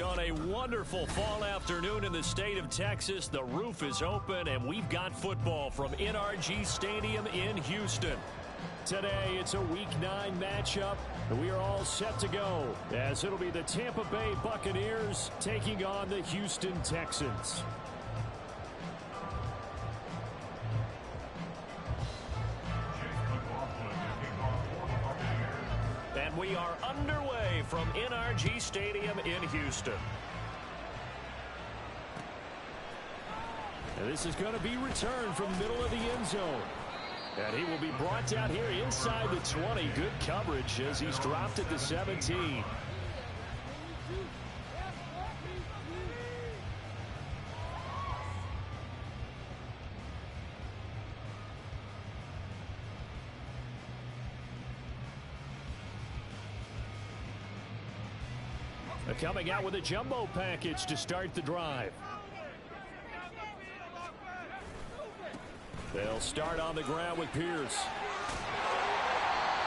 On a wonderful fall afternoon in the state of Texas, the roof is open, and we've got football from NRG Stadium in Houston. Today, it's a Week 9 matchup, and we are all set to go, as it'll be the Tampa Bay Buccaneers taking on the Houston Texans. And we are underway from NRG Stadium in Houston. And this is going to be returned from the middle of the end zone. And he will be brought down here inside the 20. Good coverage as he's dropped at the 17. Coming out with a jumbo package to start the drive. They'll start on the ground with Pierce.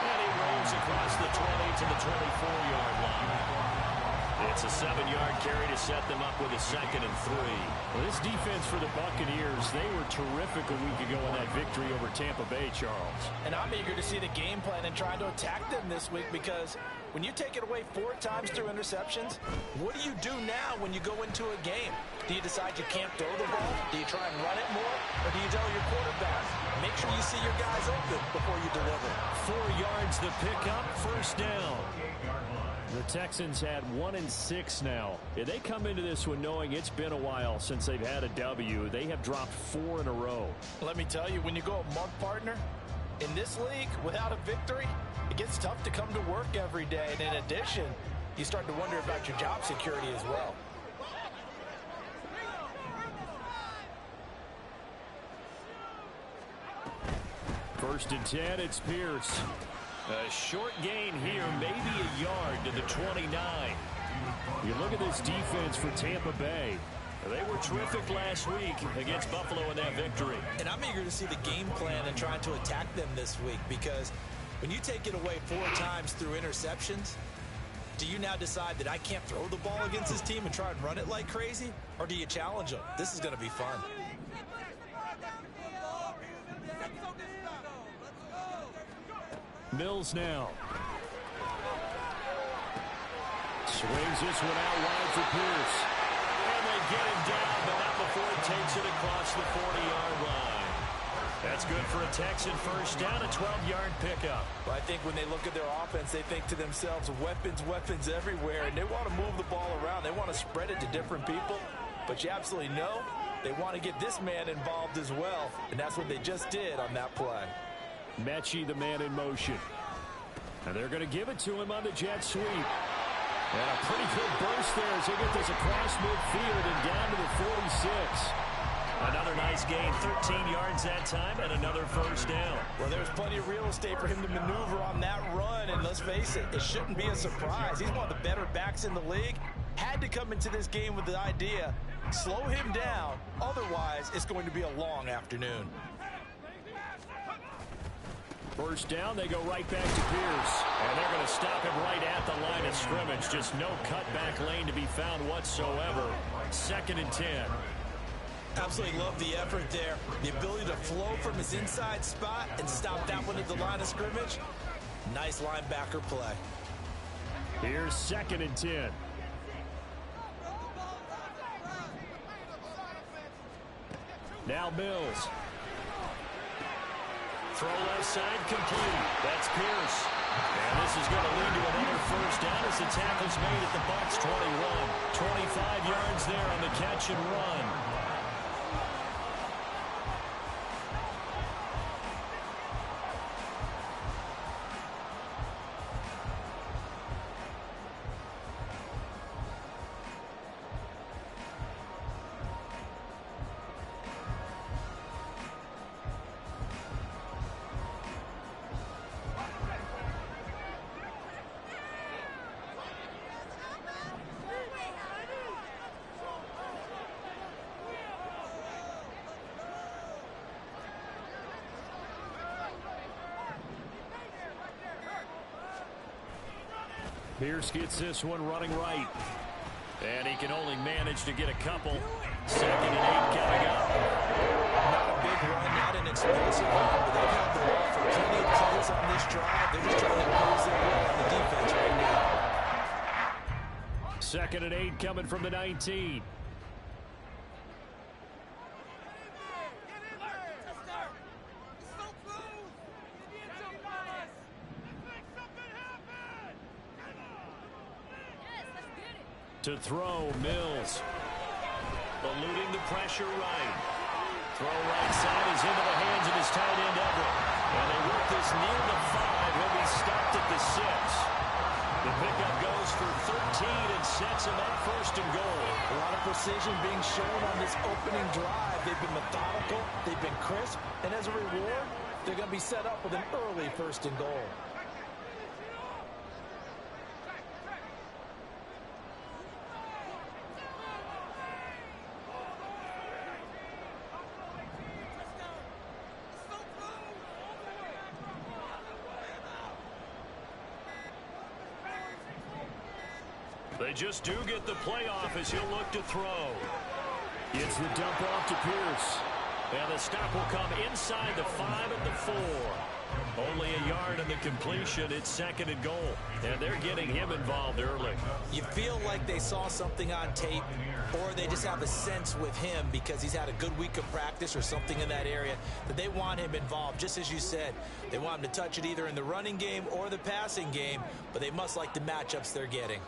And he rolls across the 20 to the 24-yard line. It's a 7-yard carry to set them up with a 2nd and 3. Well, this defense for the Buccaneers, they were terrific a week ago in that victory over Tampa Bay, Charles. And I'm eager to see the game plan and try to attack them this week, because when you take it away 4 times through interceptions, what do you do now when you go into a game? Do you decide you can't throw the ball? Do you try and run it more? Or do you tell your quarterback, make sure you see your guys open before you deliver? 4 yards the pickup, first down. The Texans had 1 and 6 now. Yeah, they come into this one knowing it's been a while since they've had a W. They have dropped 4 in a row. Let me tell you, when you go a month partner, in this league, without a victory, it gets tough to come to work every day. And in addition, you start to wonder about your job security as well. First and 10, it's Pierce. A short gain here, maybe a yard to the 29. You look at this defense for Tampa Bay. They were terrific last week against Buffalo in that victory. And I'm eager to see the game plan and trying to attack them this week, because when you take it away 4 times through interceptions, do you now decide that I can't throw the ball against this team and try and run it like crazy? Or do you challenge them? This is going to be fun. Mills now. Swings this one out wide for Pierce. And they get him down, but not before he takes it across the 40-yard line. That's good for a Texan first down, a 12-yard pickup. Well, I think when they look at their offense, they think to themselves, weapons, weapons everywhere, and they want to move the ball around. They want to spread it to different people, but you absolutely know they want to get this man involved as well, and that's what they just did on that play. Mechie, the man in motion. And they're going to give it to him on the jet sweep. And a pretty good burst there as he gets this across midfield and down to the 46. Another nice gain, 13 yards that time, and another first down. Well, there's plenty of real estate for him to maneuver on that run, and let's face it, it shouldn't be a surprise. He's one of the better backs in the league. Had to come into this game with the idea, slow him down, otherwise it's going to be a long afternoon. First down, they go right back to Pierce. And they're going to stop him right at the line of scrimmage. Just no cutback lane to be found whatsoever. 2nd and 10. Absolutely love the effort there. The ability to flow from his inside spot and stop that one at the line of scrimmage. Nice linebacker play. Here's 2nd and 10. Now Mills. Throw left side complete. That's Pierce. And this is going to lead to another first down as the tackle's made at the Bucs 21. 25 yards there on the catch and run. Pierce gets this one running right. And he can only manage to get a couple. 2nd and 8 coming up. Not a big run, not an explosive run, but they've had the ball for plenty of plays on this drive. They're just trying to impose their will on the defense right now. 2nd and 8 coming from the 19. To throw, Mills. Eluding the pressure right. Throw right side is into the hands of his tight end, Everett. And they work this near the 5. He'll be stopped at the 6. The pickup goes for 13 and sets him up 1st and goal. A lot of precision being shown on this opening drive. They've been methodical. They've been crisp. And as a reward, they're going to be set up with an early 1st and goal. They just do get the playoff as he'll look to throw. It's the dump off to Pierce. And the stop will come inside the 5 at the 4. Only a yard in the completion. It's 2nd and goal. And they're getting him involved early. You feel like they saw something on tape, or they just have a sense with him because he's had a good week of practice or something in that area that they want him involved. Just as you said, they want him to touch it either in the running game or the passing game, but they must like the matchups they're getting.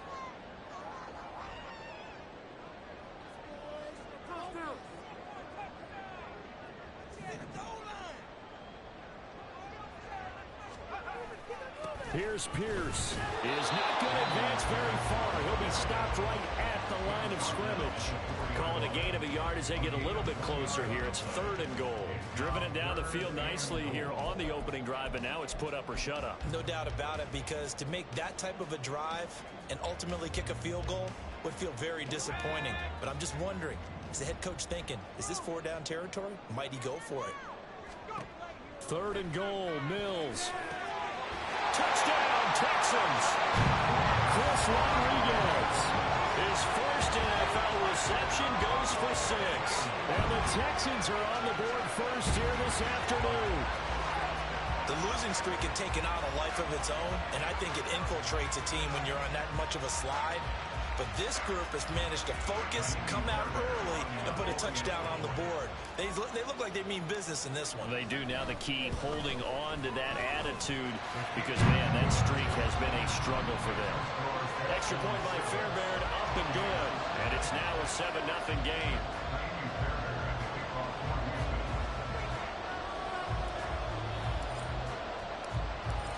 Here's Pierce. Is not going to advance very far. He'll be stopped right at the line of scrimmage. Calling a gain of a yard as they get a little bit closer here. It's 3rd and goal. Driven it down the field nicely here on the opening drive, and now it's put up or shut up. No doubt about it, because to make that type of a drive and ultimately kick a field goal would feel very disappointing. But I'm just wondering, is the head coach thinking, is this 4-down territory? Might he go for it? 3rd and goal, Mills. Touchdown, Texans. Chris Rodriguez. His first NFL reception goes for 6. And the Texans are on the board first here this afternoon. The losing streak had taken on a life of its own, and I think it infiltrates a team when you're on that much of a slide. But this group has managed to focus, come out early, and put a touchdown on the board. They look like they mean business in this one. They do. Now the key, holding on to that attitude, because, man, that streak has been a struggle for them. Extra point by Fairbairn, up and good. And it's now a 7-0 game.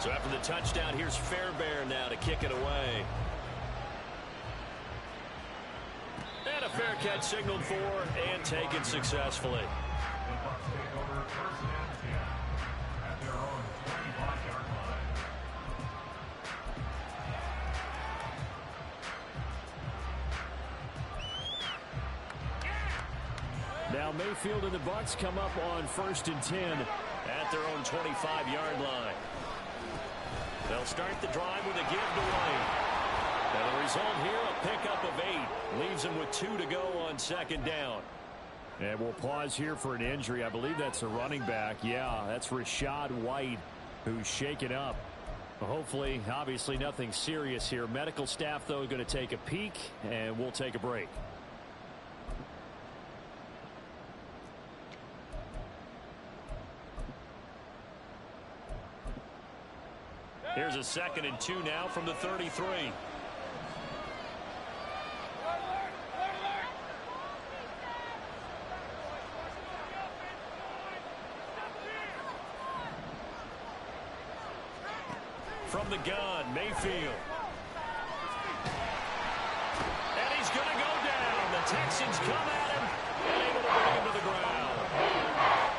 So after the touchdown, here's Fairbairn now to kick it away. And a fair catch signaled for and taken successfully. Now Mayfield and the Bucs come up on 1st and 10 at their own 25-yard line. They'll start the drive with a give to White. And the result here, a pickup of 8. Leaves them with 2 to go on 2nd down. And we'll pause here for an injury. I believe that's a running back. Yeah, that's Rachaad White, who's shaken up. Hopefully, obviously nothing serious here. Medical staff, though, going to take a peek, and we'll take a break. Here's a 2nd and 2 now from the 33. From the gun, Mayfield. And he's going to go down. The Texans come at him and able to bring him to the ground.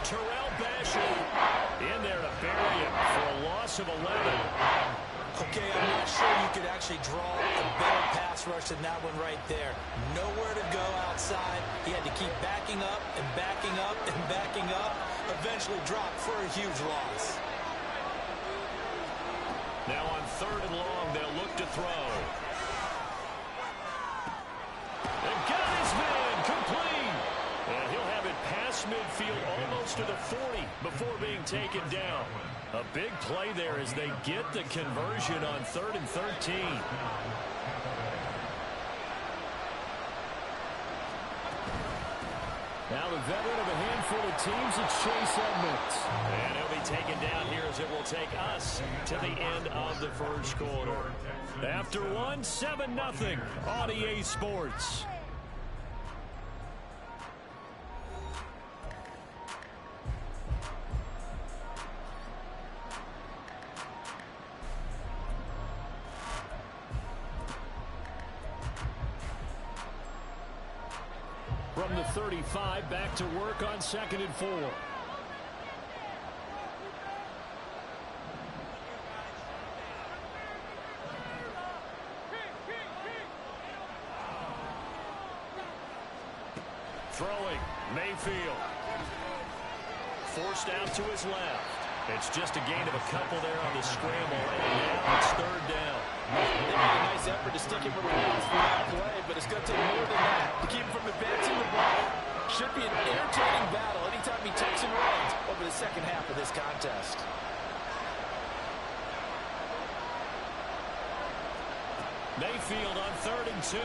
Terrell Basham in there to bury him for a loss of 11. Okay, I'm not sure you could actually draw a better pass rush than that one right there. Nowhere to go outside. He had to keep backing up and backing up and backing up. Eventually dropped for a huge loss. Now on 3rd and long, they'll look to throw. to the 40 before being taken down. A big play there as they get the conversion on 3rd and 13. Now the veteran of a handful of teams, it's Chase Edmonds. And he'll be taken down here as it will take us to the end of the first quarter. After one, 7-0 on EA Sports. From the 35, back to work on 2nd and 4. Throwing, Mayfield. Forced out to his left. It's just a gain of a couple there on the scramble. And now it's 3rd down. They made a nice effort to stick him with a pass for that play, but it's going to take more than that to keep him from advancing the ball. Should be an entertaining battle anytime he takes and runs over the second half of this contest. Mayfield on 3rd and 2.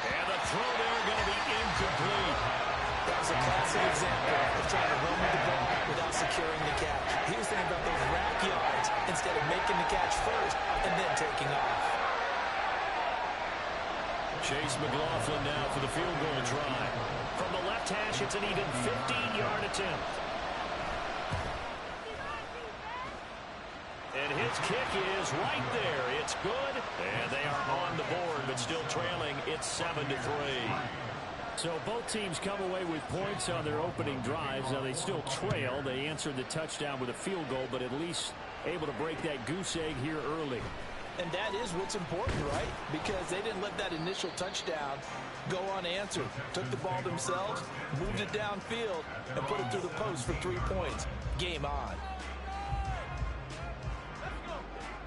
And the throw there going to be incomplete. That was a classic example of trying to run with the ball without securing the catch. He was thinking about those rack yards instead of making the catch first and then taking off. Chase McLaughlin now for the field goal try. From the left hash, it's an even 15-yard attempt. And his kick is right there. It's good. And they are on the board, but still trailing. It's 7-3. So both teams come away with points on their opening drives. Now they still trail. They answered the touchdown with a field goal, but at least able to break that goose egg here early. And that is what's important, right? Because they didn't let that initial touchdown go unanswered. Took the ball themselves, moved it downfield, and put it through the post for 3 points. Game on.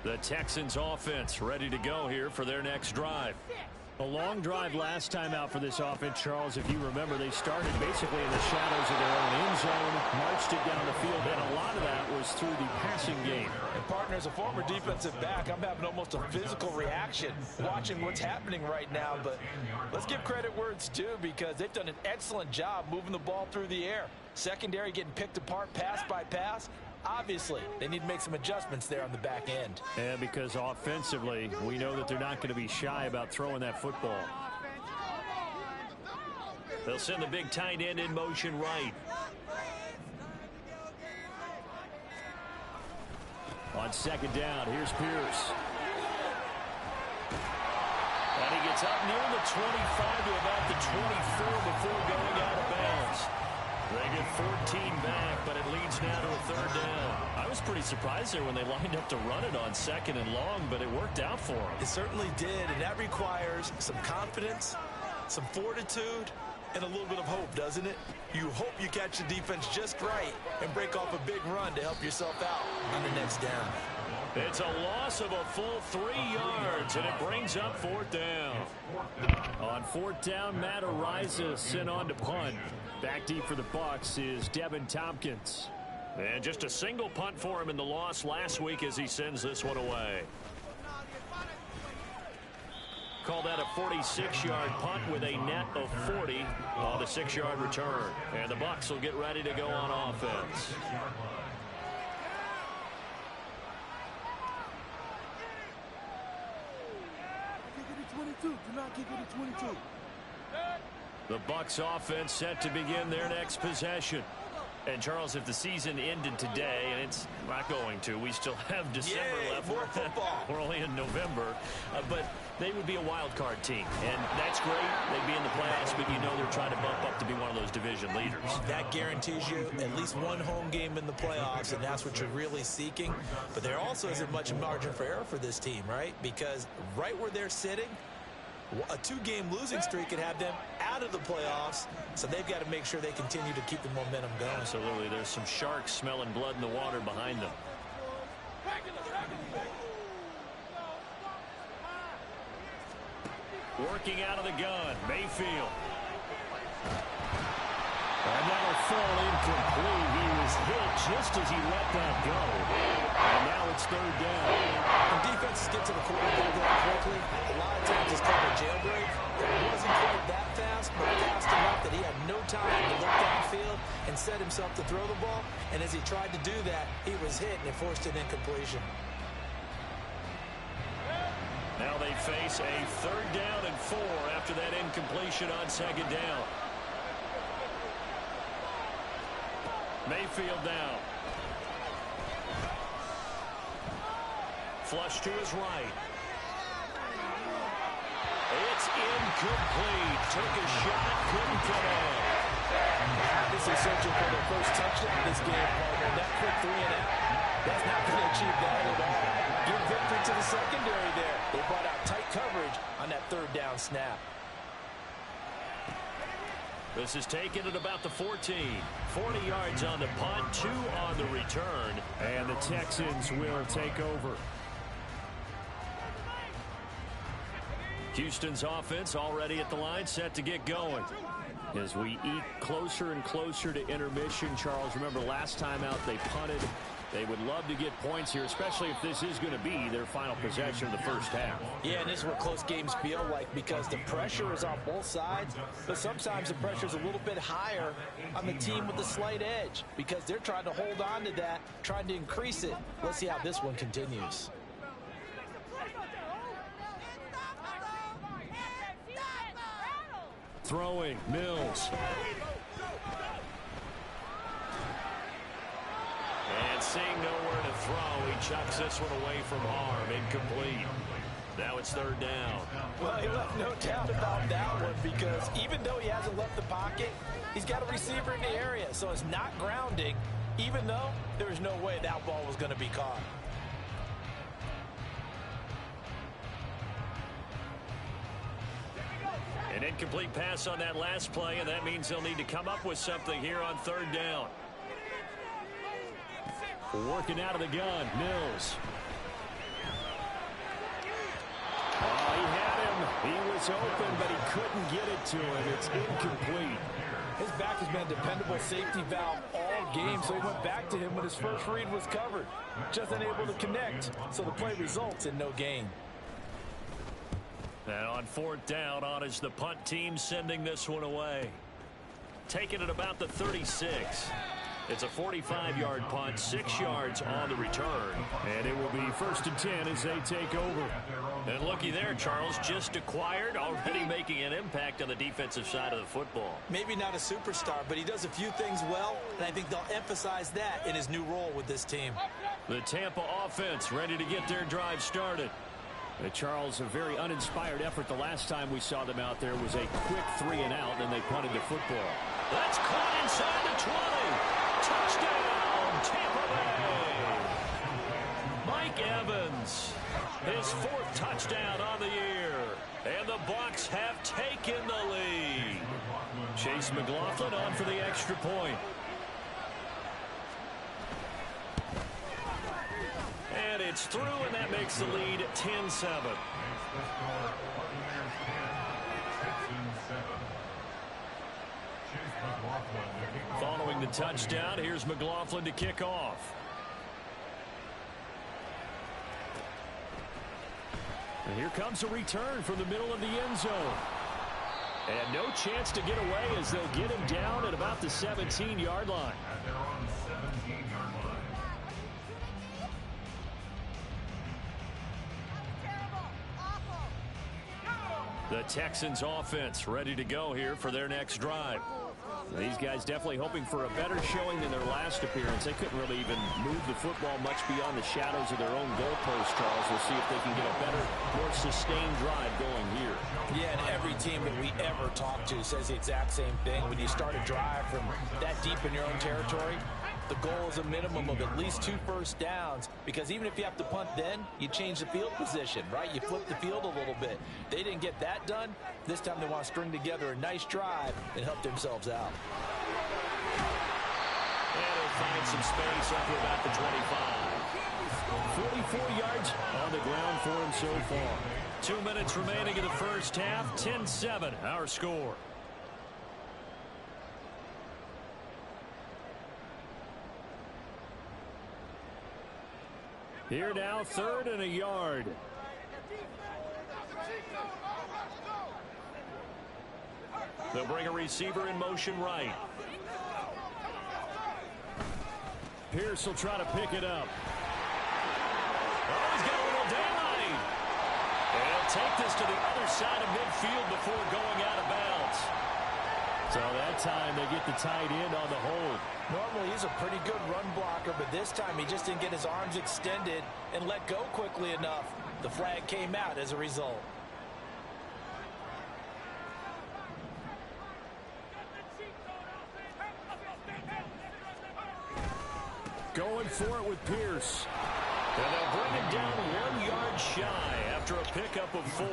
The Texans offense ready to go here for their next drive. A long drive last time out for this offense, Charles. If you remember, they started basically in the shadows of their own end zone, marched it down the field, and a lot of that was through the passing game. And partner, as a former defensive back, I'm having almost a physical reaction watching what's happening right now. But let's give credit where it's due, because they've done an excellent job moving the ball through the air. Secondary getting picked apart pass by pass. Obviously, they need to make some adjustments there on the back end. And because offensively, we know that they're not going to be shy about throwing that football. They'll send the big tight end in motion right. On 2nd down, here's Pierce. And he gets up near the 25 to about the 24 before going out of bounds. They get 14 back, but it leads now to a 3rd down. I was pretty surprised there when they lined up to run it on 2nd and long, but it worked out for them. It certainly did, and that requires some confidence, some fortitude, and a little bit of hope, doesn't it? You hope you catch the defense just right and break off a big run to help yourself out on the next down. It's a loss of a full 3 yards, and it brings up 4th down. On 4th down, Matt Ariza sent on to punt. Back deep for the Bucs is Devin Tompkins. And just a single punt for him in the loss last week as he sends this one away. Call that a 46-yard punt with a net of 40 on the 6-yard return. And the Bucs will get ready to go on offense. Do not kick it at 22. The Bucs offense set to begin their next possession. And Charles, if the season ended today, and it's not going to, we still have December left. More football. We're only in November, but they would be a wild card team, and that's great. They'd be in the playoffs, but you know they're trying to bump up to be one of those division leaders. That guarantees you at least one home game in the playoffs, and that's what you're really seeking. But there also isn't much margin for error for this team, right? Because right where they're sitting, a 2-game losing streak could have them out of the playoffs, so they've got to make sure they continue to keep the momentum going. Absolutely. There's some sharks smelling blood in the water behind them. Working out of the gun, Mayfield. And that'll fall incomplete. He was hit just as he let that go. And now it's third down. When defenses get to the quarterback that quickly, a lot of times it's called a jailbreak. It wasn't quite that fast, but fast enough that he had no time to look downfield and set himself to throw the ball. And as he tried to do that, he was hit and it forced an incompletion. Now they face a third down and 4 after that incompletion on second down. Mayfield now. Flush to his right. It's incomplete. Took a shot, couldn't get on. This is searching for their first touchdown in this game, partner. That quick 3 and out, that's not going to achieve that at all. Give victory to the secondary there. They brought out tight coverage on that third down snap. This is taken at about the 14. 40 yards on the punt, 2 on the return. And the Texans will take over. Houston's offense already at the line, set to get going. As we eat closer and closer to intermission, Charles, remember last time out they punted. They would love to get points here, especially if this is going to be their final possession of the first half. Yeah, and this is what close games feel like because the pressure is on both sides, but sometimes the pressure is a little bit higher on the team with the slight edge because they're trying to hold on to that, trying to increase it. Let's see how this one continues. Throwing, Mills. And seeing nowhere to throw, he chucks this one away from harm. Incomplete. Now it's third down. Well, he left no doubt about that one because even though he hasn't left the pocket, he's got a receiver in the area, so it's not grounding, even though there's no way that ball was going to be caught. An incomplete pass on that last play, and that means they'll need to come up with something here on third down. Working out of the gun, Mills. Oh, he had him. He was open, but he couldn't get it to him. It's incomplete. His back has been a dependable safety valve all game, so he went back to him when his first read was covered. Just unable to connect, so the play results in no gain. And on fourth down, on is the punt team sending this one away. Taking it about the 36. It's a 45-yard punt, 6 yards on the return. And it will be 1st and 10 as they take over. And looky there, Charles, just acquired, already making an impact on the defensive side of the football. Maybe not a superstar, but he does a few things well, and I think they'll emphasize that in his new role with this team. The Tampa offense ready to get their drive started. Charles, a very uninspired effort the last time we saw them out there was a quick 3 and out, and they punted the football. That's caught inside the 20. Touchdown, Tampa Bay. Mike Evans, his 4th touchdown on the year. And the Bucs have taken the lead. Chase McLaughlin on for the extra point. And it's through, and that makes the lead 10-7. Following the touchdown, here's McLaughlin to kick off. And here comes a return from the middle of the end zone. And no chance to get away as they'll get him down at about the 17-yard line. The Texans offense ready to go here for their next drive. These guys definitely hoping for a better showing than their last appearance. They couldn't really even move the football much beyond the shadows of their own goalpost, Charles. We'll see if they can get a better, more sustained drive going here. Yeah, and every team that we ever talk to says the exact same thing. When you start a drive from that deep in your own territory, the goal is a minimum of at least 2 first downs, because even if you have to punt then, you change the field position, right? You flip the field a little bit. They didn't get that done. This time they want to string together a nice drive and help themselves out. And they'll find some space up to about the 25. 44 yards on the ground for him so far. 2 minutes remaining in the first half. 10-7, our score. Here now, 3rd and a yard. They'll bring a receiver in motion right. Pierce will try to pick it up. Oh, he's got a little daylight. And he'll take this to the other side of midfield before going out of bounds. So that time they get the tight end on the hold. Normally he's a pretty good run blocker, but this time he just didn't get his arms extended and let go quickly enough. The flag came out as a result. Going for it with Pierce. And they'll bring him down 1 yard shy after a pickup of 4.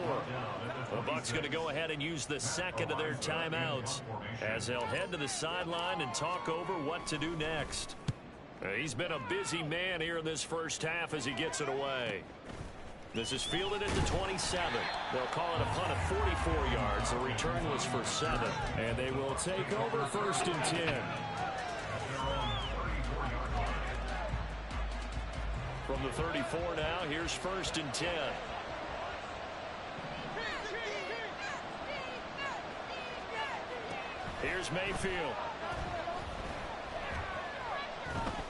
The Bucs going to go ahead and use the second of their timeouts as they'll head to the sideline and talk over what to do next. He's been a busy man here in this first half as he gets it away. This is fielded at the 27. They'll call it a punt of 44 yards. The return was for 7. And they will take over 1st and 10. From the 34 now, here's 1st and 10. Here's Mayfield.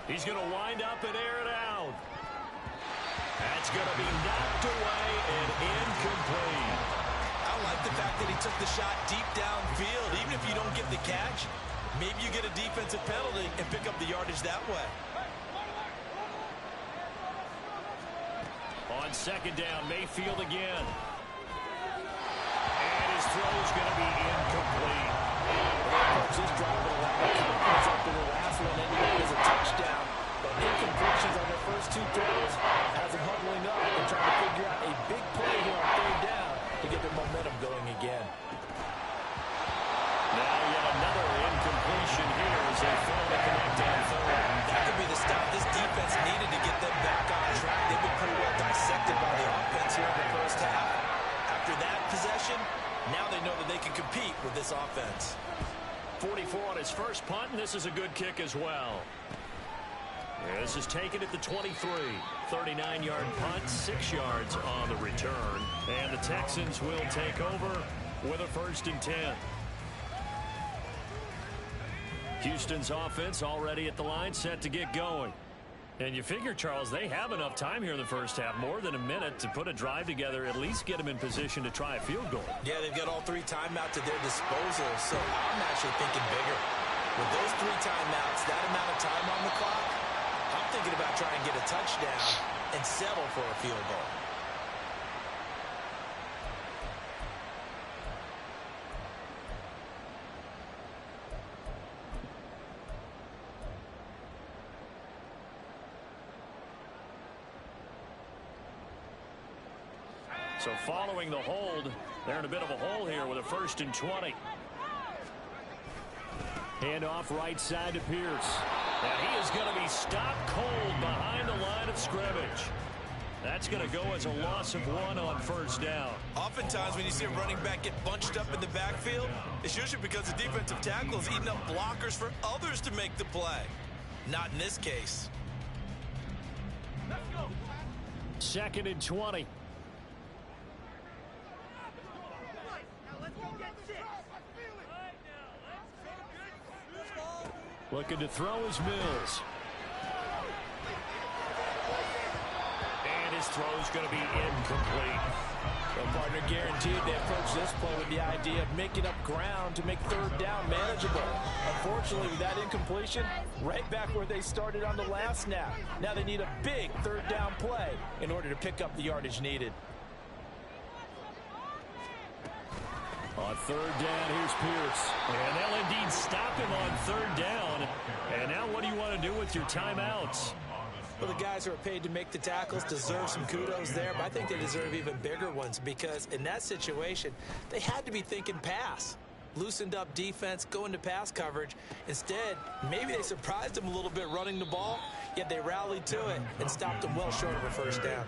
He's going to wind up and air it out. That's going to be knocked away and incomplete. I like the fact that he took the shot deep downfield. Even if you don't get the catch, maybe you get a defensive penalty and pick up the yardage that way. On 2nd down, Mayfield again. And his throw is going to be incomplete. This drive with a lot of confidence after the last one ended up as a touchdown. But incompletions on their first 2 throws has them huddling up and trying to figure out a big play here on 3rd down to get their momentum going again. Now yet another incompletion here as they fail to connect on 3rd. That could be the stop this defense needed to get them back on track. They've been pretty well dissected by the offense here in the first half. After that possession, now they know that they can compete with this offense. 44 on his first punt, and this is a good kick as well. This is taken at the 23. 39-yard punt, 6 yards on the return. And the Texans will take over with a 1st and 10. Houston's offense already at the line, set to get going. And you figure, Charles, they have enough time here in the first half, more than a minute, to put a drive together, at least get them in position to try a field goal. Yeah, they've got all 3 timeouts at their disposal, so I'm actually thinking bigger. With those 3 timeouts, that amount of time on the clock, I'm thinking about trying to get a touchdown and settle for a field goal. So following the hold, they're in a bit of a hole here with a 1st and 20. Hand off right side to Pierce. And he is going to be stopped cold behind the line of scrimmage. That's going to go as a loss of 1 on 1st down. Oftentimes when you see a running back get bunched up in the backfield, it's usually because the defensive tackle is eating up blockers for others to make the play. Not in this case. 2nd and 20. Looking to throw is Mills. And his throw is going to be incomplete. Well, partner, guaranteed they approach this play with the idea of making up ground to make 3rd down manageable. Unfortunately, with that incompletion, right back where they started on the last snap. Now they need a big 3rd down play in order to pick up the yardage needed. On 3rd down, here's Pierce. And they'll indeed stop him on 3rd down. And now what do you want to do with your timeouts? Well, the guys who are paid to make the tackles deserve some kudos there, but I think they deserve even bigger ones because in that situation, they had to be thinking pass. Loosened up defense, going to pass coverage. Instead, maybe they surprised them a little bit running the ball, yet they rallied to it and stopped them well short of a 1st down.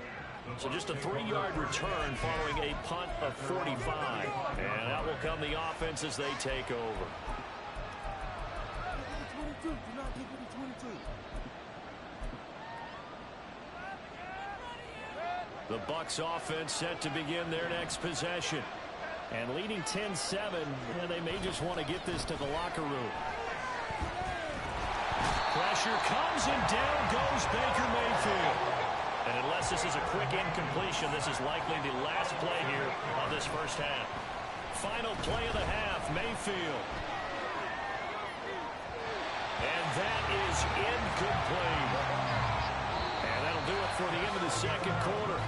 So just a 3-yard return following a punt of 45. And out will come the offense as they take over. 22. Do not kick it to 22. The Bucs offense set to begin their next possession. And leading 10-7, they may just want to get this to the locker room. Pressure comes, and down goes Baker Mayfield. And unless this is a quick incompletion, this is likely the last play here of this first half. Final play of the half, Mayfield. And that is incomplete. And that'll do it for the end of the second quarter.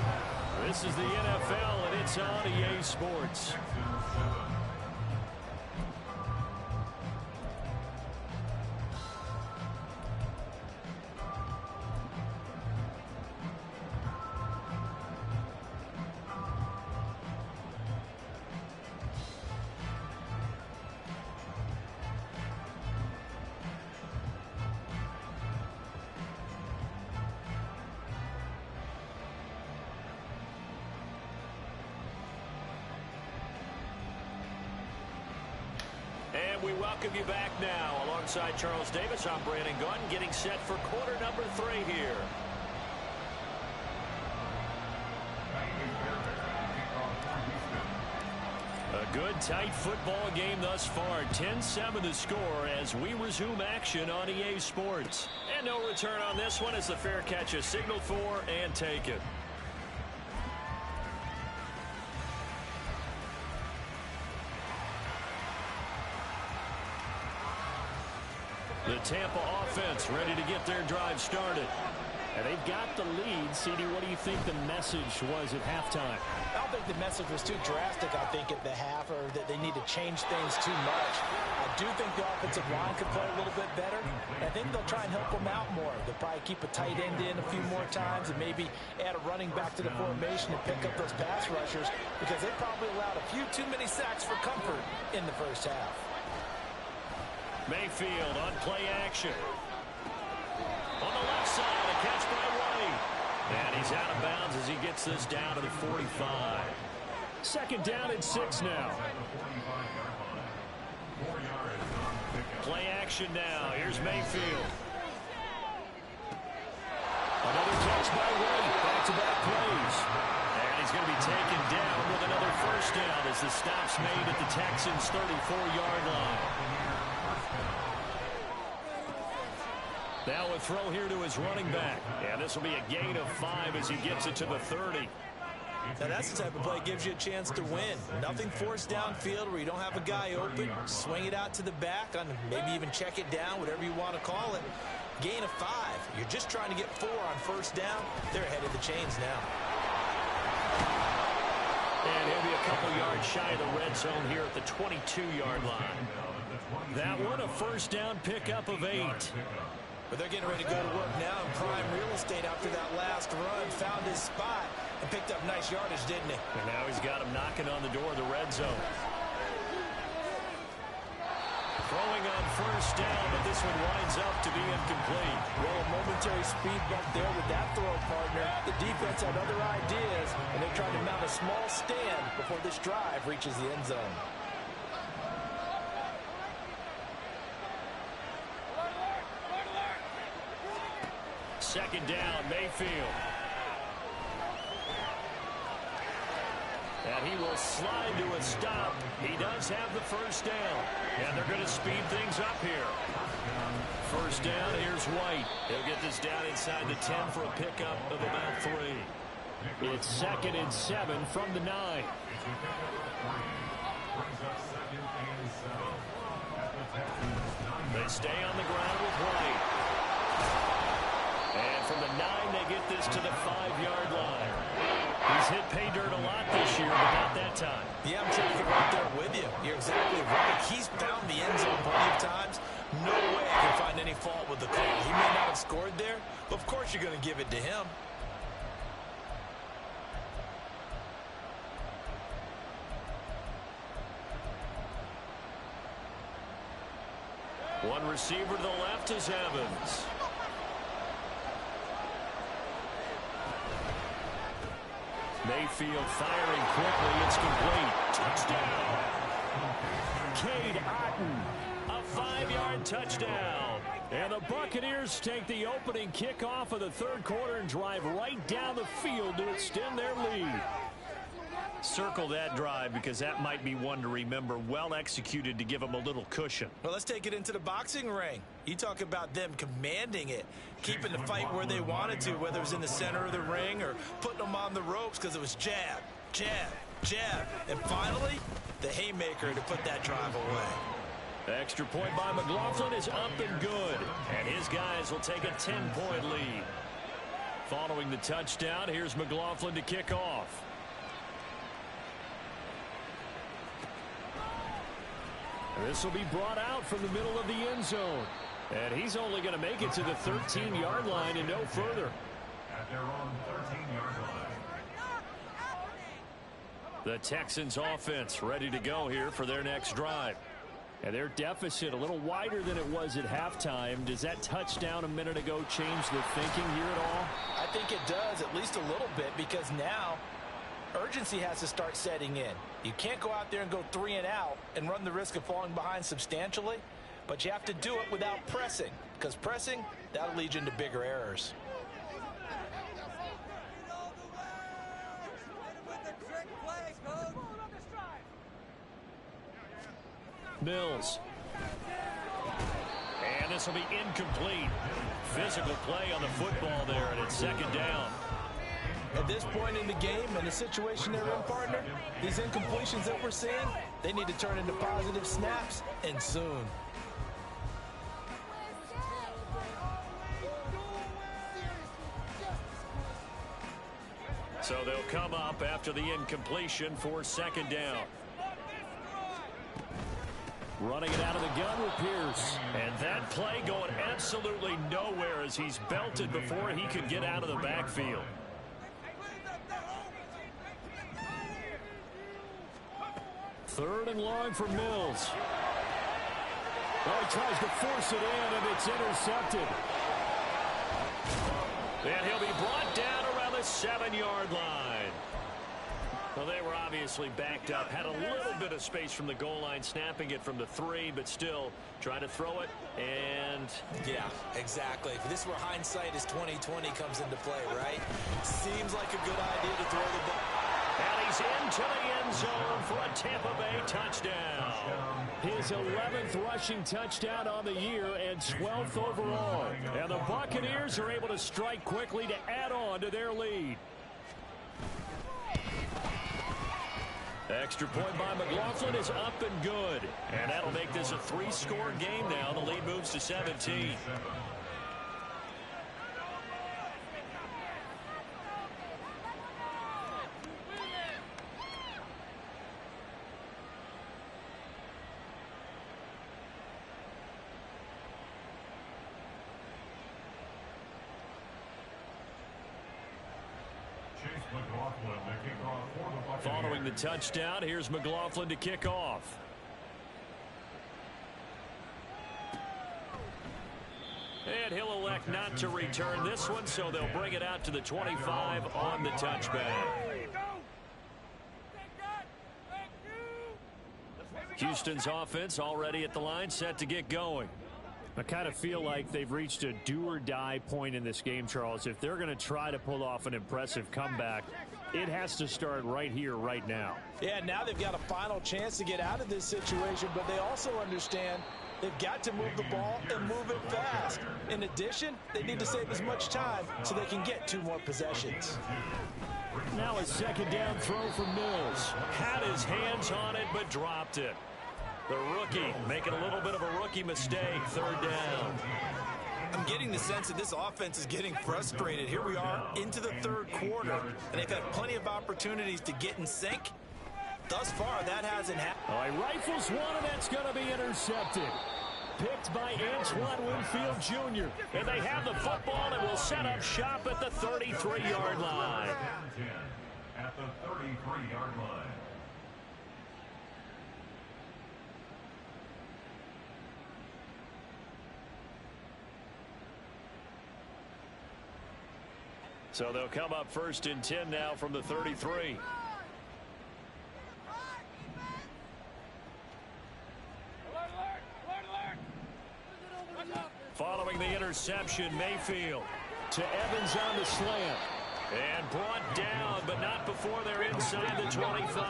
This is the NFL, and it's on EA Sports. And we welcome you back now. Alongside Charles Davis, I'm Brandon Gunn, getting set for quarter number 3 here. A good, tight football game thus far. 10-7 the score as we resume action on EA Sports. And no return on this one as the fair catch is signaled for and taken. The Tampa offense ready to get their drive started. And they've got the lead. CD, what do you think the message was at halftime? I don't think the message was too drastic, I think, at the half, or that they need to change things too much. I do think the offensive line could play a little bit better. And I think they'll try and help them out more. They'll probably keep a tight end in a few more times and maybe add a running back to the formation and pick up those pass rushers, because they probably allowed a few too many sacks for comfort in the first half. Mayfield on play action. On the left side, a catch by White. And he's out of bounds as he gets this down to the 45. Second down and 6 now. Play action now. Here's Mayfield. Another catch by White. Back-to-back plays. And he's going to be taken down with another first down as the stop's made at the Texans' 34-yard line. Now a throw here to his running back. And this will be a gain of 5 as he gets it to the 30. Now that's the type of play that gives you a chance to win. Nothing forced downfield where you don't have a guy open. Swing it out to the back, on maybe even check it down, whatever you want to call it. Gain of 5. You're just trying to get 4 on first down. They're ahead of the chains now. And he'll be a couple yards shy of the red zone here at the 22-yard line. That one, a first down pickup of 8. But they're getting ready to go to work now in prime real estate after that last run. Found his spot and picked up nice yardage, didn't he? And now he's got him knocking on the door of the red zone. Throwing on first down, but this one winds up to be incomplete. Well, a momentary speed bump there with that throw partner. The defense had other ideas, and they're trying to mount a small stand before this drive reaches the end zone. Second down, Mayfield. And he will slide to a stop. He does have the first down. And they're going to speed things up here. First down, here's White. He'll get this down inside the 10 for a pickup of about 3. It's second and 7 from the 9. They stay on the ground with White. And from the 9, they get this to the 5-yard line. He's hit pay dirt a lot this year, but not that time. Yeah, I'm taking it right there with you. You're exactly right. He's found the end zone plenty of times. No way I can find any fault with the call. He may not have scored there, but of course you're going to give it to him. One receiver to the left is Evans. Mayfield firing quickly. It's complete. Touchdown. Cade Otton. A 5-yard touchdown. And the Buccaneers take the opening kickoff of the third quarter and drive right down the field to extend their lead. Circle that drive because that might be one to remember. Well executed to give them a little cushion. Well, let's take it into the boxing ring. You talk about them commanding it, keeping the fight where they wanted to, whether it was in the center of the ring or putting them on the ropes because it was jab, jab, jab. And finally, the haymaker to put that drive away. The extra point by McLaughlin is up and good. And his guys will take a 10-point lead. Following the touchdown, here's McLaughlin to kick off. This will be brought out from the middle of the end zone. And he's only going to make it to the 13-yard line and no further. At their own 13-yard line. The Texans offense ready to go here for their next drive. And their deficit a little wider than it was at halftime. Does that touchdown a minute ago change the thinking here at all? I think it does, at least a little bit, because now urgency has to start setting in. You can't go out there and go 3 and out and run the risk of falling behind substantially, but you have to do it without pressing, because pressing, that'll lead you into bigger errors. Mills. And this will be incomplete. Physical play on the football there, and it's second down. At this point in the game and the situation they're in, partner, these incompletions that we're seeing, they need to turn into positive snaps, and soon. So they'll come up after the incompletion for second down. Running it out of the gun with Pierce. And that play going absolutely nowhere as he's belted before he could get out of the backfield. Third and long for Mills. Well, he tries to force it in, and it's intercepted. And he'll be brought down around the 7-yard line. Well, they were obviously backed up, had a little bit of space from the goal line, snapping it from the 3, but still trying to throw it, and... Yeah, exactly. If this were hindsight as 2020 comes into play, right? Seems like a good idea to throw the ball. And he's into the end zone for a Tampa Bay touchdown. His 11th rushing touchdown on the year and 12th overall. And the Buccaneers are able to strike quickly to add on to their lead. Extra point by McLaughlin is up and good. And that'll make this a 3-score game now. The lead moves to 17. Following the touchdown, here's McLaughlin to kick off. And he'll elect not to return this one, so they'll bring it out to the 25 on the touchback. Houston's offense already at the line, set to get going. I kind of feel like they've reached a do-or-die point in this game, Charles. If they're going to try to pull off an impressive comeback, it has to start right here, right now. Yeah, now they've got a final chance to get out of this situation, but they also understand they've got to move the ball and move it fast. In addition, they need to save as much time so they can get 2 more possessions. Now a second down throw from Mills. Had his hands on it, but dropped it. The rookie making a little bit of a rookie mistake, third down. I'm getting the sense that this offense is getting frustrated. Here we are into the third quarter, and they've had plenty of opportunities to get in sync. Thus far, that hasn't happened. He rifles one, and that's going to be intercepted. Picked by Antoine Winfield Jr. And they have the football and will set up shop at the 33-yard line. At the 33-yard line. So they'll come up first and 10 now from the 33. Following the interception, Mayfield to Evans on the slant. And brought down, but not before they're inside the 25.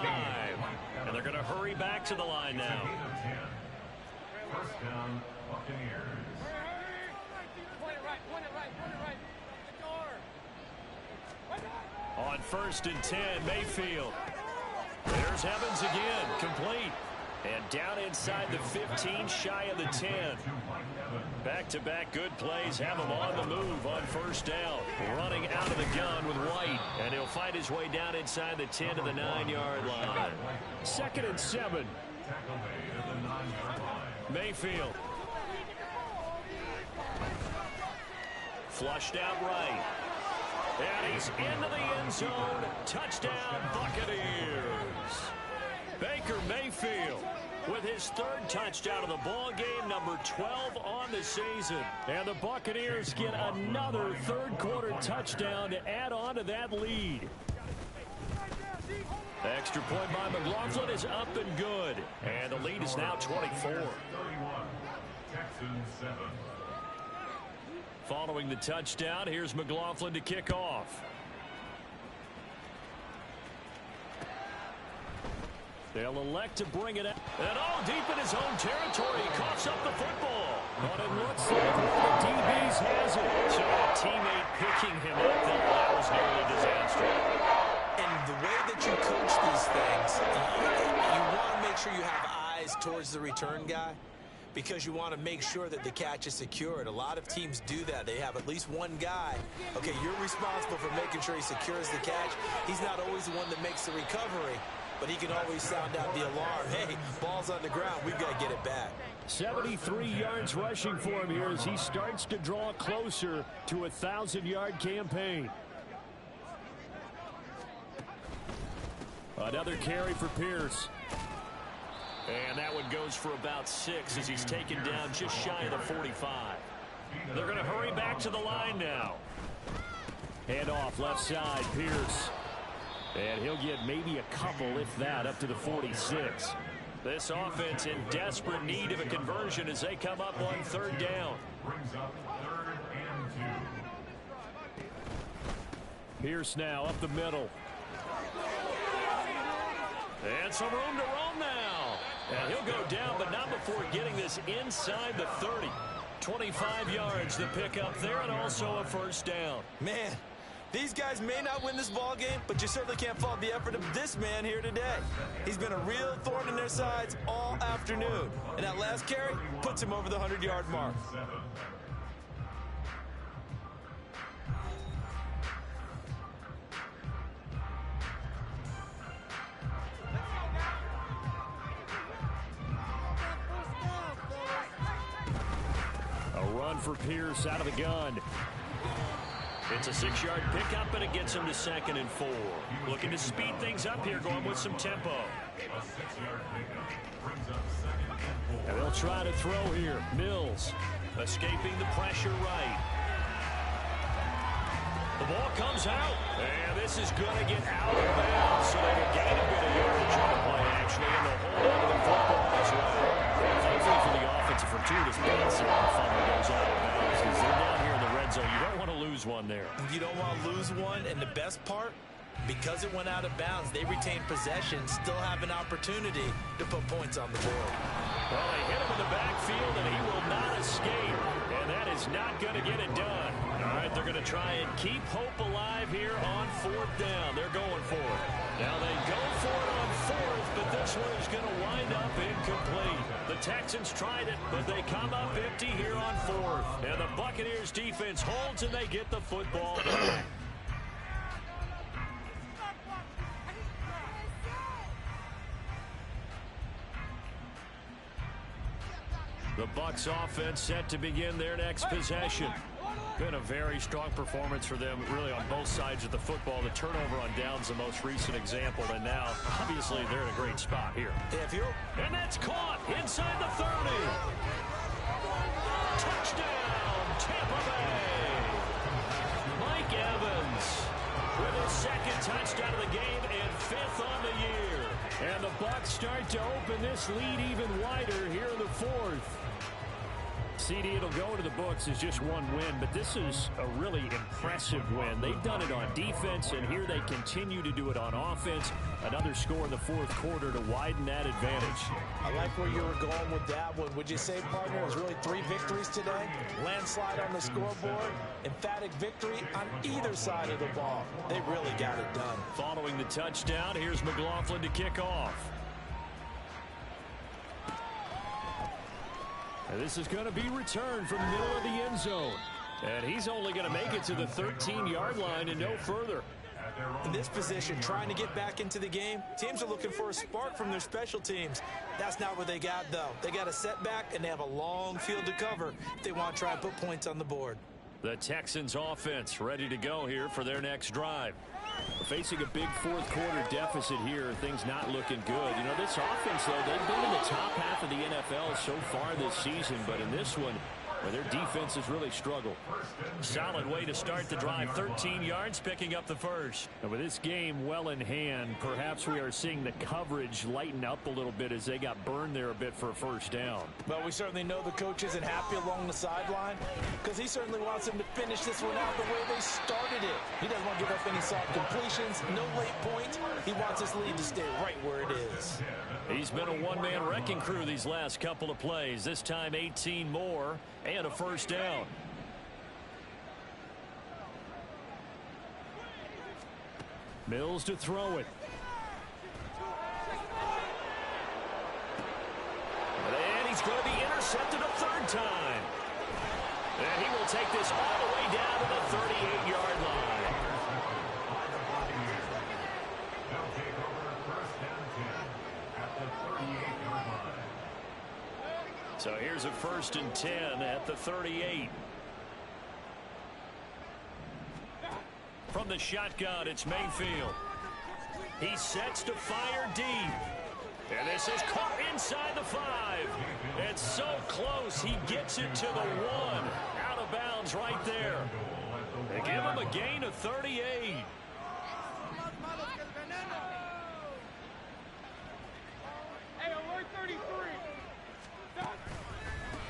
And they're going to hurry back to the line now. First down, Buccaneers. On 1st and 10, Mayfield. There's Evans again, complete. And down inside the 15, shy of the 10. Back-to-back good plays have him on the move on 1st down. Running out of the gun with White. And he'll fight his way down inside the 10 to the 9-yard line. 2nd and 7. Mayfield. Flushed out right. And he's into the end zone. Touchdown, Buccaneers. Baker Mayfield with his 3rd touchdown of the ball game, number 12 on the season. And the Buccaneers get another 3rd quarter touchdown to add on to that lead. Extra point by McLaughlin is up and good. And the lead is now 24. 31, Texans 7. Following the touchdown, here's McLaughlin to kick off. They'll elect to bring it up. And all deep in his own territory, he coughs up the football. But it looks like one of the DBs has it. So a teammate picking him up, that was nearly a disaster. And the way that you coach these things, you want to make sure you have eyes towards the return guy, because you want to make sure that the catch is secured. A lot of teams do that. They have at least one guy. Okay, you're responsible for making sure he secures the catch. He's not always the one that makes the recovery, but he can always sound out the alarm. Hey, ball's on the ground. We've got to get it back. 73 yards rushing for him here as he starts to draw closer to a 1,000-yard campaign. Another carry for Pierce. And that one goes for about 6 as he's taken down just shy of the 45. They're going to hurry back to the line now. Hand off left side, Pierce. And he'll get maybe a couple, if that, up to the 46. This offense in desperate need of a conversion as they come up on 3rd down. Brings up 3rd and 2. Pierce now up the middle. And some room to roam now. And he'll go down, but not before getting this inside the 30. 25 yards to pick up there, and also a 1st down. Man, these guys may not win this ball game, but you certainly can't fault the effort of this man here today. He's been a real thorn in their sides all afternoon. And that last carry puts him over the 100-yard mark. For Pierce out of the gun. It's a 6-yard pickup, and it gets him to 2nd and 4. Looking to speed things up here, going with some tempo. A 6-yard pickup brings up 2nd and 4. And they'll try to throw here. Mills escaping the pressure right. The ball comes out, and this is going to get out of bounds, so they will gain a bit of yardage on the play, actually, and they'll hold on to the football as well. Thankfully for the offense, a fortuitous pass here, the fumble goes out of bounds, because they're down here in the red zone. You don't want to lose one there. You don't want to lose one, and the best part, because it went out of bounds, they retain possession, still have an opportunity to put points on the board. Well, they hit him in the backfield, and he will not escape. And that is not going to get it done. All right, they're going to try and keep hope alive here on 4th down. They're going for it. Now they go for it on 4th, but this one is going to wind up incomplete. The Texans tried it, but they come up empty here on 4th. And the Buccaneers defense holds, and they get the football back. The Bucs offense set to begin their next possession. Been a very strong performance for them, really, on both sides of the football. The turnover on downs, the most recent example, and now, obviously, they're in a great spot here. And that's caught inside the 30. Touchdown, Tampa Bay. Mike Evans with his 2nd touchdown of the game and 5th on the year. And the Bucs start to open this lead even wider here in the 4th. CD, it'll go to the books as just one win, but this is a really impressive win. They've done it on defense, and here they continue to do it on offense. Another score in the fourth quarter to widen that advantage. I like where you were going with that one. Would you say, partner, it was really 3 victories today? Landslide on the scoreboard, emphatic victory on either side of the ball. They really got it done. Following the touchdown, here's McLaughlin to kick off. And this is going to be returned from the middle of the end zone. And he's only going to make it to the 13-yard line and no further. In this position, trying to get back into the game, teams are looking for a spark from their special teams. That's not what they got, though. They got a setback, and they have a long field to cover if they want to try and put points on the board. The Texans offense ready to go here for their next drive. Facing a big fourth quarter deficit here, things not looking good. You know, this offense, though, they've been in the top half of the NFL so far this season, but in this one, where their defense has really struggled. Solid way to start the drive. 13 yards, picking up the first. And with this game well in hand, perhaps we are seeing the coverage lighten up a little bit as they got burned there a bit for a first down. Well, we certainly know the coach isn't happy along the sideline because he certainly wants them to finish this one out the way they started it. He doesn't want to give up any soft completions, no late points. He wants his lead to stay right where it is. He's been a one-man wrecking crew these last couple of plays. This time 18 more and a first down. Mills to throw it. And he's going to be intercepted a third time. And he will take this all the way down to the 38-yard line. So here's a 1st and 10 at the 38. From the shotgun, it's Mayfield. He sets to fire deep. And this is caught inside the 5. It's so close, he gets it to the 1. Out of bounds right there. They give him a gain of 38.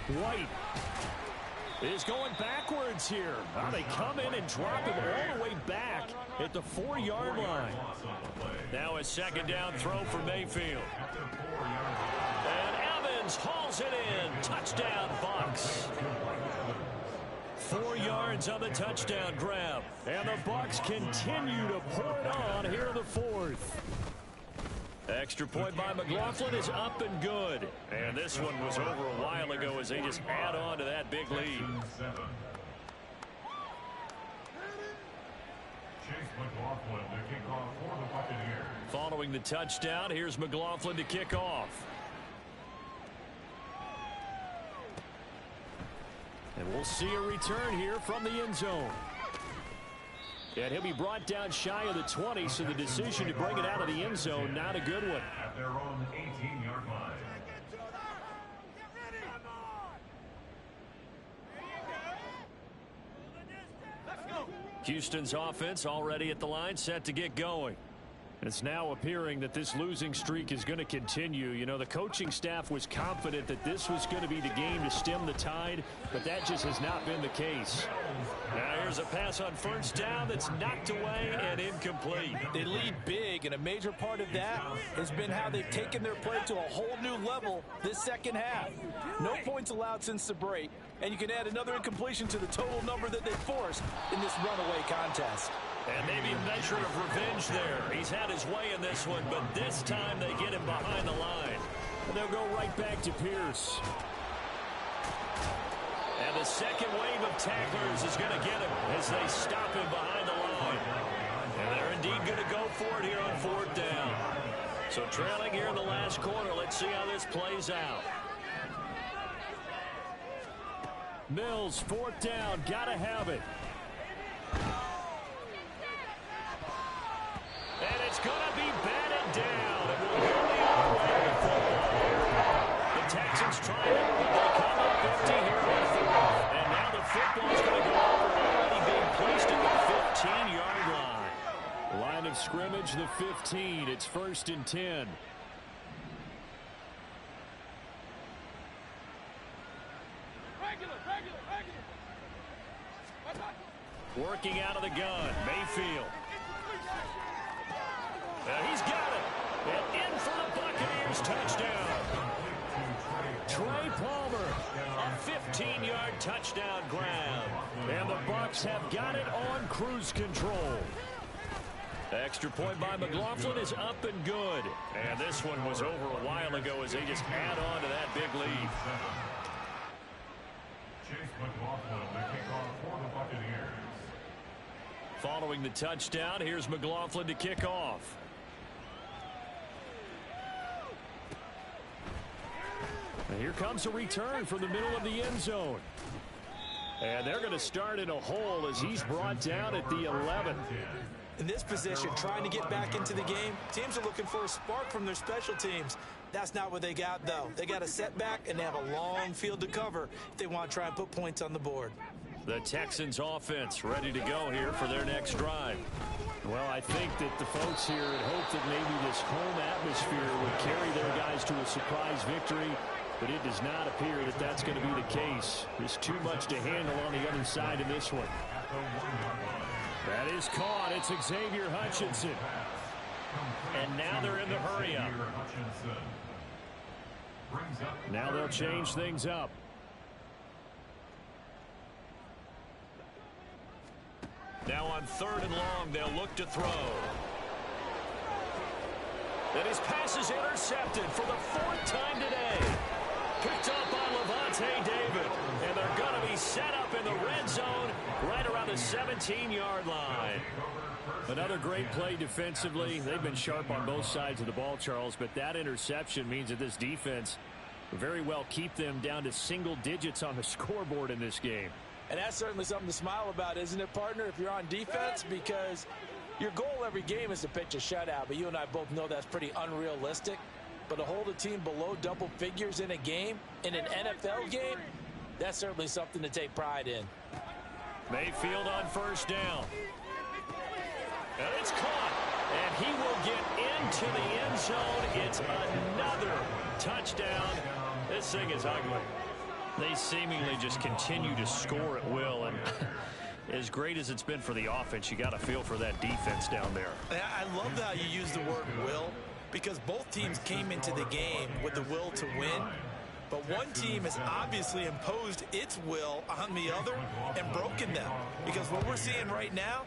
White is going backwards here. They come in and drop him all the way back at the 4-yard line. Now a second down throw for Mayfield. And Evans hauls it in. Touchdown, Bucks. 4 yards on the touchdown grab. And the Bucks continue to pour it on here in the 4th. Extra point by McLaughlin is up and good. And this one was over a while ago as they just add on to that big lead. Following the touchdown, here's McLaughlin to kick off. And we'll see a return here from the end zone. And he'll be brought down shy of the 20, so the decision to bring it out of the end zone, not a good one. At their own 18-yard line. Houston's offense already at the line, set to get going. It's now appearing that this losing streak is going to continue. You know, the coaching staff was confident that this was going to be the game to stem the tide, but that just has not been the case. Now here's a pass on first down that's knocked away and incomplete. They lead big, and a major part of that has been how they've taken their play to a whole new level this second half. No points allowed since the break, and you can add another incompletion to the total number that they forced in this runaway contest. And maybe a measure of revenge there. He's had his way in this one, but this time they get him behind the line. And they'll go right back to Pierce. And the second wave of tacklers is going to get him as they stop him behind the line. And they're indeed going to go for it here on 4th down. So trailing here in the last quarter, let's see how this plays out. Mills, 4th down, got to have it. And it's going to be batted down. It will go the other way. The Texans try it, but they come up 50 here on 4th. And now the football's going to go over, already being placed at the 15-yard line. Line of scrimmage, the 15. It's 1st and 10. Working out of the gun, Mayfield. He's got it. And in for the Buccaneers touchdown. Trey Palmer, a 15-yard touchdown grab. And the Bucs have got it on cruise control. Extra point by McLaughlin is up and good. And this one was over a while ago as they just add on to that big lead. Chase McLaughlin, the kickoff for the Buccaneers. Following the touchdown, here's McLaughlin to kick off. And here comes a return from the middle of the end zone. And they're going to start in a hole as he's brought down at the 11. In this position, trying to get back into the game, teams are looking for a spark from their special teams. That's not what they got, though. They got a setback, and they have a long field to cover if they want to try and put points on the board. The Texans offense ready to go here for their next drive. Well, I think that the folks here had hoped that maybe this home atmosphere would carry their guys to a surprise victory, but it does not appear that that's going to be the case. There's too much to handle on the other side in this one. That is caught. It's Xavier Hutchinson. And now they're in the hurry-up. Now they'll change things up. Now on 3rd and long, they'll look to throw. And his pass is intercepted for the 4th time today. Picked up by Levante David. And they're going to be set up in the red zone right around the 17-yard line. Another great play defensively. They've been sharp on both sides of the ball, Charles, but that interception means that this defense very well keep them down to single digits on the scoreboard in this game. And that's certainly something to smile about, isn't it, partner, if you're on defense? Because your goal every game is to pitch a shutout, but you and I both know that's pretty unrealistic. But to hold a team below double figures in a game, in an NFL game, that's certainly something to take pride in. Mayfield on 1st down. And it's caught. And he will get into the end zone. It's another touchdown. This thing is ugly. They seemingly just continue to score at will. And as great as it's been for the offense, you got to feel for that defense down there. I love how you use the word will, because both teams came into the game with the will to win. But one team has obviously imposed its will on the other and broken them. Because what we're seeing right now,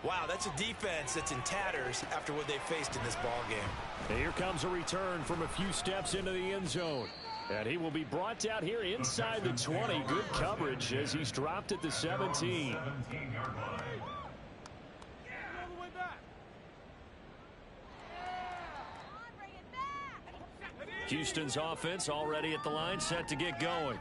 wow, that's a defense that's in tatters after what they faced in this ball game. And here comes a return from a few steps into the end zone. And he will be brought down here inside the 20. Good coverage as he's dropped at the 17. Houston's offense already at the line, set to get going.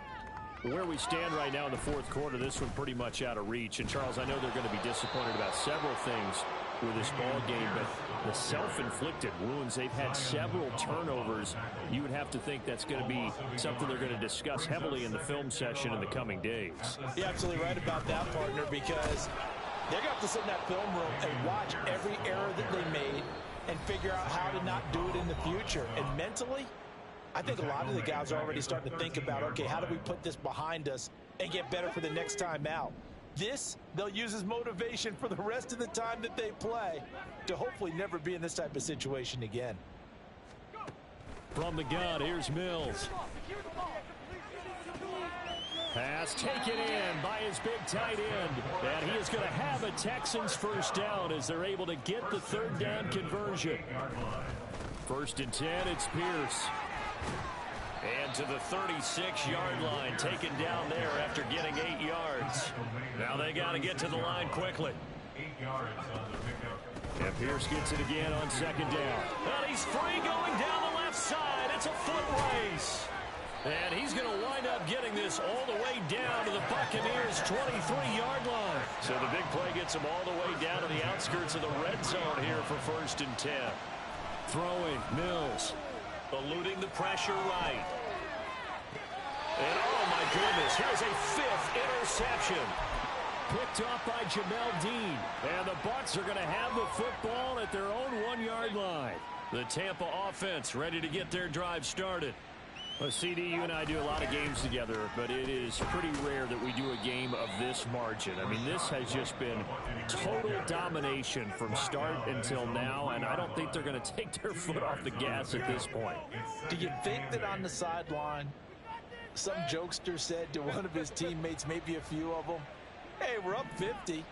Where we stand right now in the 4th quarter, this one pretty much out of reach. And, Charles, I know they're going to be disappointed about several things with this ball game, but the self-inflicted wounds, they've had several turnovers. You would have to think that's going to be something they're going to discuss heavily in the film session in the coming days. You're absolutely right about that, partner, because they're going to have to sit in that film room and watch every error that they made and figure out how to not do it in the future. And mentally, I think a lot of the guys are already starting to think about, okay, how do we put this behind us and get better for the next time out? This, they'll use as motivation for the rest of the time that they play to hopefully never be in this type of situation again. From the gun, here's Mills. Pass taken in by his big tight end. And he is going to have a Texans 1st down as they're able to get the 3rd down conversion. 1st and 10, it's Pierce. And to the 36-yard line, taken down there after getting 8 yards. Now they got to get to the line quickly. 8 yards on the pickup. And Pierce gets it again on 2nd down. And he's free going down the left side. It's a foot race. And he's going to wind up getting this all the way down to the Buccaneers' 23-yard line. So the big play gets him all the way down to the outskirts of the red zone here for 1st and 10. Throwing, Mills. Eluding the pressure right. And oh my goodness, here's a 5th interception. Picked off by Jamel Dean. And the Bucs are going to have the football at their own 1-yard line. The Tampa offense ready to get their drive started. Well, CD, you and I do a lot of games together, but it is pretty rare that we do a game of this margin. I mean, this has just been total domination from start until now, and I don't think they're going to take their foot off the gas at this point. Do you think that on the sideline, some jokester said to one of his teammates, maybe a few of them, hey, we're up 50.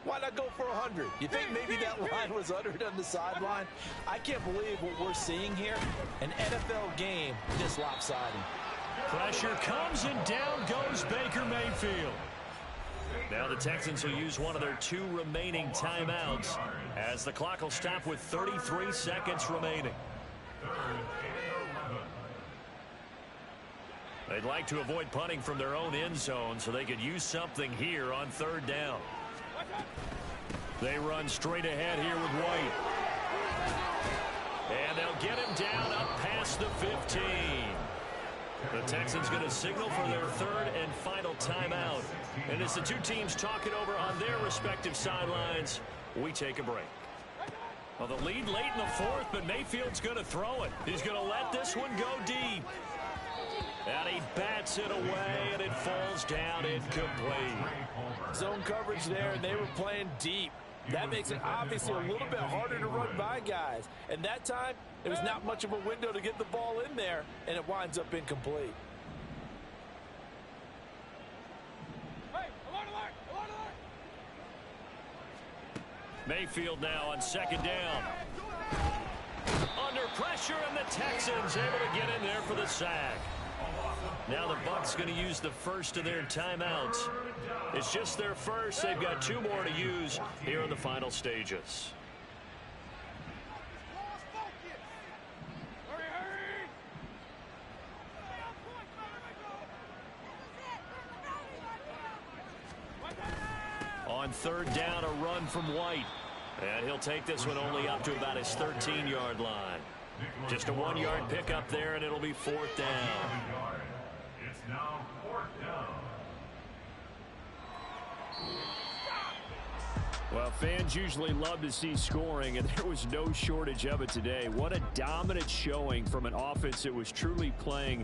Why not go for 100? You think maybe that line was uttered on the sideline? I can't believe what we're seeing here. An NFL game this lopsided. Pressure comes and down goes Baker Mayfield. Now the Texans will use one of their 2 remaining timeouts as the clock will stop with 33 seconds remaining. They'd like to avoid punting from their own end zone so they could use something here on 3rd down. They run straight ahead here with White. And they'll get him down up past the 15. The Texans going to signal for their 3rd and final timeout. And as the 2 teams talk it over on their respective sidelines, we take a break. Well, the lead late in the 4th, but Mayfield's going to throw it. He's going to let this one go deep. And he bats it away, and it falls down incomplete. Zone coverage there, and they were playing deep. That makes it obviously a little bit harder to run by guys. And that time, there was not much of a window to get the ball in there, and it winds up incomplete. Hey, alert, alert, alert, alert. Mayfield now on 2nd down. Under pressure, and the Texans able to get in there for the sack. Now the Bucs going to use the first of their timeouts. It's just their first. They've got 2 more to use here in the final stages. On 3rd down, a run from White. And he'll take this one only up to about his 13-yard line. Just a 1-yard pickup there, and it'll be 4th down. It's now 4th down. Well, fans usually love to see scoring, and there was no shortage of it today. What a dominant showing from an offense that was truly playing